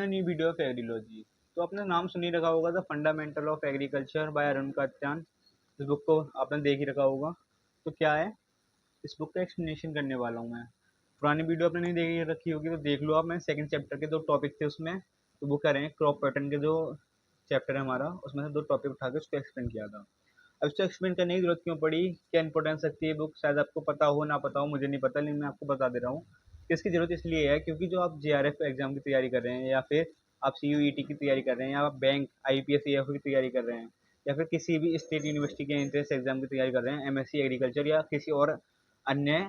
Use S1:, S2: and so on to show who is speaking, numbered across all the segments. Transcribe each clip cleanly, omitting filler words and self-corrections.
S1: a new video of एग्रीलॉजी। तो आपने नाम सुन ही रखा होगा the fundamental of agriculture by Arun Katyan. इस बुक को आपने देख ही रखा होगा। तो क्या है, इस बुक का एक्सप्लेनेशन करने वाला हूँ मैं। पुरानी वीडियो आपने नहीं देखी रखी होगी तो देख लो आप। मैं सेकंड चैप्टर के 2 टॉपिक थे उसमें, तो वो कह रहे हैं क्रॉप पैटर्न के जो चैप्टर है हमारा, उसमें से 2 टॉपिक उठा के उसको एक्सप्लेन किया था। अब इसको एक्सप्लेन करने की जरूरत क्यों पड़ी, क्या इंपॉर्टेंस रखती है बुक, शायद आपको पता हो ना पता हो, मुझे नहीं पता, लेकिन मैं आपको बता दे रहा हूँ कि इसकी ज़रूरत इसलिए है क्योंकि जो आप जेआरएफ एग्जाम की तैयारी कर रहे हैं, या फिर आप सीयूईटी की तैयारी कर रहे हैं, या आप बैंक आईपीएस एएफओ की तैयारी कर रहे हैं, या फिर किसी भी स्टेट यूनिवर्सिटी के एंट्रेंस एग्जाम की तैयारी कर रहे हैं, एमएससी एग्रीकल्चर या किसी और अन्य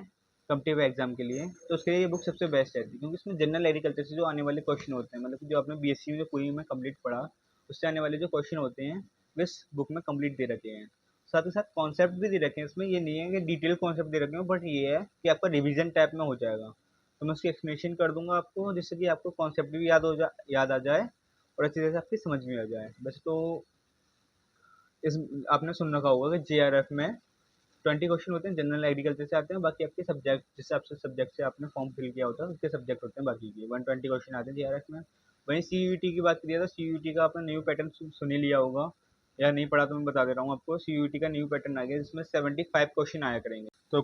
S1: कम्पिटिटिव एग्जाम के लिए, तो उसके लिए ये बुक सबसे बेस्ट रहती है। क्योंकि इसमें जनरल एग्रीकल्चर से जो आने वाले क्वेश्चन होते हैं, मतलब कि जो आपने बीएससी में जो पूरी में कंप्लीट पढ़ा, उससे आने वाले जो क्वेश्चन होते हैं वो इस बुक में कंप्लीट दे रखे हैं। साथ ही साथ कॉन्सेप्ट भी दे रखे हैं इसमें। ये नहीं है कि डिटेल कॉन्सेप्ट दे रखे हैं, बट ये है कि आपका रिवीजन टाइप में हो जाएगा। तो मैं उसकी एक्सप्लेनेशन कर दूंगा आपको, जिससे कि आपको कॉन्सेप्ट भी याद आ जाए और अच्छी तरह से आपकी समझ में आ जाए। बस तो इस आपने सुन रखा होगा कि जेआरएफ में 20 क्वेश्चन होते हैं, जनरल एग्रीकल्चर से आते हैं, बाकी आपके सब्जेक्ट जिस हिसाब से सब्जेक्ट से आपने फॉर्म फिल किया होता है उसके सब्जेक्ट होते हैं बाकी के 120 क्वेश्चन आते हैं जेआरएफ में। वहीं सीयूईटी की बात करिए तो सीयूईटी का आपने न्यू पैटर्न सुन ही लिया होगा, या नहीं पढ़ा तो मैं बता दे रहा हूँ आपको। सीयूईटी का न्यू पैटर्न आ गया जिसमें 75 क्वेश्चन आया करेंगे। तो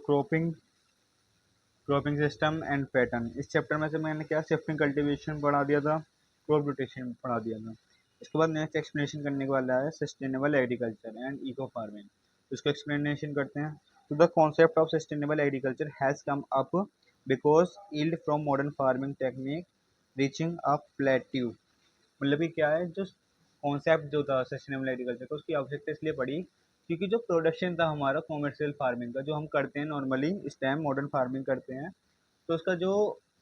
S1: क्रॉपिंग सिस्टम एंड पैटर्न, इस चैप्टर में से मैंने क्या शिफ्टिंग कल्टीवेशन पढ़ा दिया था, क्रॉप रोटेशन पढ़ा दिया था। इसके बाद नेक्स्ट एक्सप्लेनेशन करने वाला है sustainable agriculture and eco farming. इसको एक्सप्लेनेशन करते हैं। तो the concept of sustainable agriculture has come up because yield from modern farming technique reaching a plateau. मतलब कि क्या है, जो कॉन्सेप्ट जो था सस्टेनेबल एग्रीकल्चर का, उसकी आवश्यकता इसलिए पड़ी क्योंकि जो प्रोडक्शन था हमारा कॉमर्शियल फार्मिंग का, जो हम करते हैं नॉर्मली इस टाइम मॉडर्न फार्मिंग करते हैं, तो उसका जो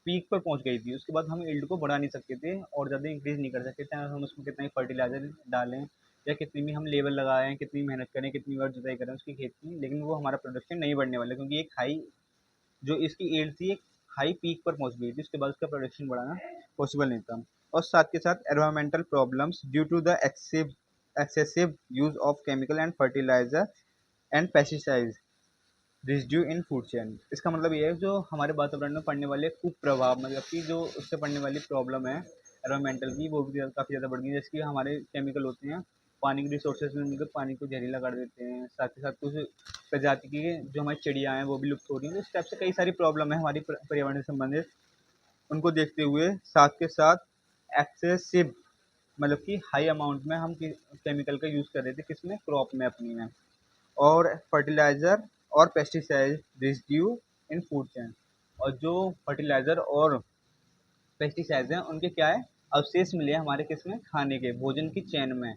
S1: पीक पर पहुंच गई थी, उसके बाद हम यील्ड को बढ़ा नहीं सकते थे और ज़्यादा इंक्रीज नहीं कर सकते थे। हम उसमें कितना ही फर्टिलाइजर डालें या कितनी भी हम लेबर लगाएं, कितनी मेहनत करें, कितनी बार जुताई करें उसकी खेत की, लेकिन वो हमारा प्रोडक्शन नहीं बढ़ने वाला, क्योंकि एक हाई जो इसकी यील्ड थी एक हाई पीक पर पहुंच गई थी। उसके बाद उसका प्रोडक्शन बढ़ाना पॉसिबल नहीं था। और साथ के साथ environmental problems due to the excessive use of chemical and fertilizer and pesticides residue in food chain. इसका मतलब ये है जो हमारे वातावरण में पड़ने वाले कुप्रभाव, मतलब कि जो उससे पड़ने वाली प्रॉब्लम है एनवायरमेंटल की, वो भी काफ़ी ज़्यादा बढ़ गई है। जैसे कि हमारे केमिकल होते हैं पानी के रिसोर्सेज में मिलकर पानी को जहरीला कर देते हैं। साथ ही साथ कुछ प्रजाति की जो हमारी चिड़िया हैं वो भी लुप्त हो रही हैं। तो इस टाइप से कई सारी प्रॉब्लम है हमारी पर्यावरण से संबंधित। उनको देखते हुए साथ के साथ एक्सेसिव, मतलब कि हाई अमाउंट में हम केमिकल का यूज़ कर रहे थे किसमें, क्रॉप में अपनी में, और फर्टिलाइज़र और pesticide residue in food chain. और जो फर्टिलाइज़र और पेस्टिसाइड्स हैं उनके क्या है, अवशेष मिले हैं हमारे किसमें, खाने के भोजन की चेन में।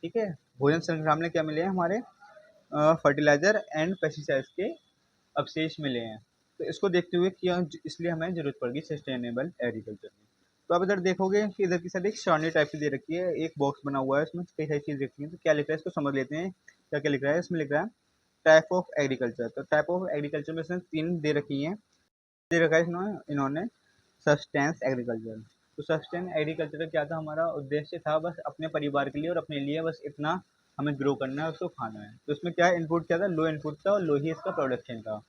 S1: ठीक है, भोजन श्रृंखला में क्या मिले हैं हमारे, फर्टिलाइज़र एंड पेस्टिसाइड्स के अवशेष मिले हैं। तो इसको देखते हुए कि इसलिए हमें ज़रूरत पड़ेगी सस्टेनेबल एग्रीकल्चर में। तो आप इधर देखोगे कि इधर की साइड एक सारणी टाइप की दे रखी है, एक बॉक्स बना हुआ है, उसमें कई सारी चीज़ रखी है। तो क्या लिख रहा है इसको समझ लेते हैं। क्या क्या लिख रहा है, इसमें लिख रहा है टाइप ऑफ एग्रीकल्चर। तो टाइप ऑफ एग्रीकल्चर में इसमें 3 दे रखी हैं, दे रखा है इन्होंने सस्टेंस एग्रीकल्चर। तो सस्टेन एग्रीकल्चर का क्या था, हमारा उद्देश्य था बस अपने परिवार के लिए और अपने लिए बस इतना हमें ग्रो करना है, उसको खाना है। तो इसमें क्या इनपुट क्या था, लो इनपुट था और लो ही इसका प्रोडक्शन था।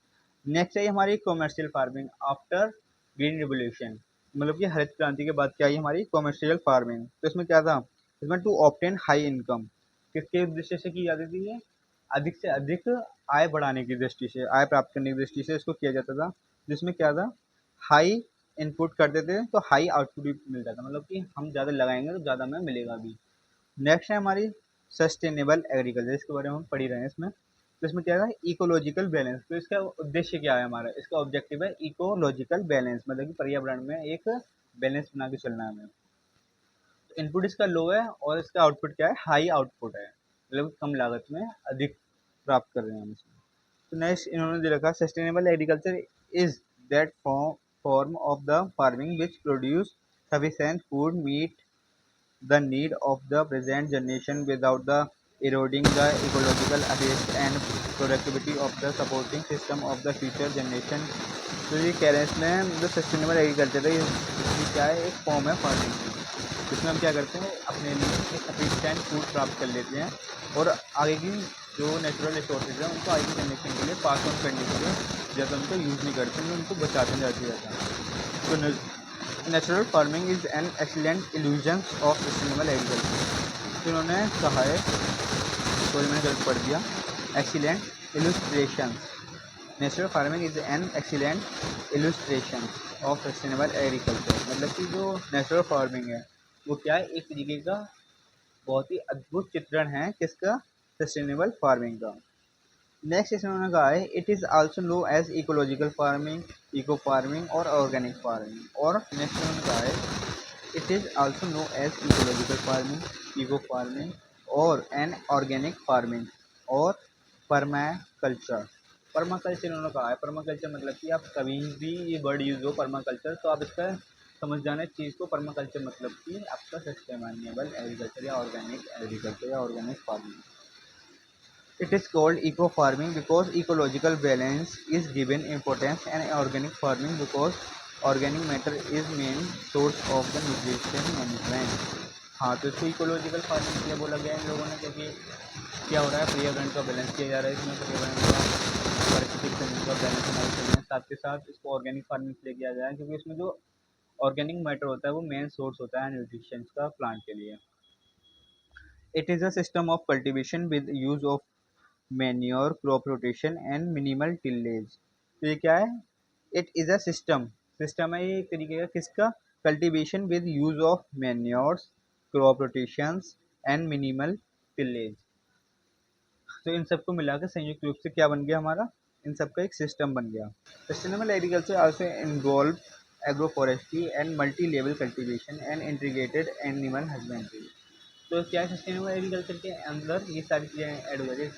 S1: नेक्स्ट है हमारी commercial farming after green revolution, मतलब कि हरित क्रांति के बाद क्या आई हमारी कॉमर्शियल फार्मिंग। तो इसमें क्या था, इसमें टू ऑब्टेन हाई इनकम, किसके उद्देश्य से की जाती थी ये, अधिक से अधिक आय बढ़ाने की दृष्टि से, आय प्राप्त करने की दृष्टि से इसको किया जाता था। जिसमें क्या था, हाई इनपुट करते थे तो हाई आउटपुट भी मिल जाता, मतलब कि हम ज़्यादा लगाएंगे तो ज़्यादा हमें मिलेगा भी। नेक्स्ट है हमारी सस्टेनेबल एग्रीकल्चर, इसके बारे में हम पढ़ ही रहे हैं इसमें। तो इसमें क्या है, इकोलॉजिकल बैलेंस। तो इसका उद्देश्य क्या है हमारा, इसका ऑब्जेक्टिव है इकोलॉजिकल बैलेंस, मतलब कि पर्यावरण में एक बैलेंस बना के चलना है हमें। तो इनपुट इसका लो है और इसका आउटपुट क्या है, हाई आउटपुट है, मतलब कम लागत में अधिक प्राप्त कर रहे हैं हम इसमें। तो नेक्स्ट इन्होंने दे रखा sustainable agriculture is that form of the farming which produce sufficient food meet the need of the present generation without the eroding the ecological assets and productivity of the supporting system of the future generation। तो ये कह रहे हैं इसमें जो sustainable agriculture है इसकी क्या है, एक फॉर्म है फार्मिंग की, जिसमें हम क्या करते हैं अपने लिए एक सफिशिएंट फूड प्राप्त कर लेते हैं और आगे की जो नेचुरल रिसोर्सेज हैं उनको आगे की जनरेशन के लिए पास ऑन करने के लिए ज़्यादा उनको यूज़ नहीं करते हैं, उनको बचाते हैं ज़्यादा से ज़्यादा। तो natural farming is an excellent illusion of sustainable agriculture. तो इन्होंने कहा है, तो मैंने गलत पढ़ दिया, excellent illustration. Natural farming is an excellent illustration of sustainable agriculture. मतलब कि जो नेचुरल फार्मिंग है वो क्या है, एक तरीके का बहुत ही अद्भुत चित्रण है किसका, सस्टेनेबल फार्मिंग का। नेक्स्ट इसमें उन्होंने कहा है it is also know as ecological farming, eco farming और ऑर्गेनिक फार्मिंग। और नेक्स्ट उन्होंने कहा है it is also know as ecological farming, eco farming और एन ऑर्गेनिक फार्मिंग और परमाकल्चर। परमाकल्चर इन्होंने कहा है, परमाकल्चर मतलब कि आप कभी भी ये वर्ड यूज़ हो परमाकल्चर तो आप इसका समझ जाना इस चीज़ को, परमाकल्चर मतलब कि आपका सस्टेनेबल एग्रीकल्चर या organic farming. It is called eco-farming because ecological balance is given importance, and organic farming because organic matter is main source of the nutrition management। हाँ, तो इसको इकोलॉजिकल फार्मिंग इसलिए बोला गया है इन लोगों ने क्योंकि क्या हो रहा है, पर्यावरण का बैलेंस किया जा रहा है इसमें, पर्यावरण का पारिस्थितिक तंत्र का बैलेंस हमारे चल रहे हैं। साथ के साथ इसको ऑर्गेनिक फार्मिंग इसलिए किया जाए क्योंकि इसमें जो ऑर्गेनिक मैटर होता है वो मेन सोर्स होता है न्यूट्रिशन का प्लांट के लिए। It is a system of cultivation with use of manure, crop rotation and minimal tillage. तो ये क्या है, it is a system, system है ये एक तरीके का किसका, cultivation with use of manures, crop rotations and minimal tillage. तो इन सबको मिलाकर संयुक्त रूप से क्या बन गया हमारा, इन सब का एक सिस्टम बन गया। Sustainable agriculture also involve agro forestry and multi level cultivation and integrated animal husbandry. तो क्या है, सस्टेनेबल एग्रीकल्चर के अंदर ये सारी चीज़ें ऐड हो जाती है।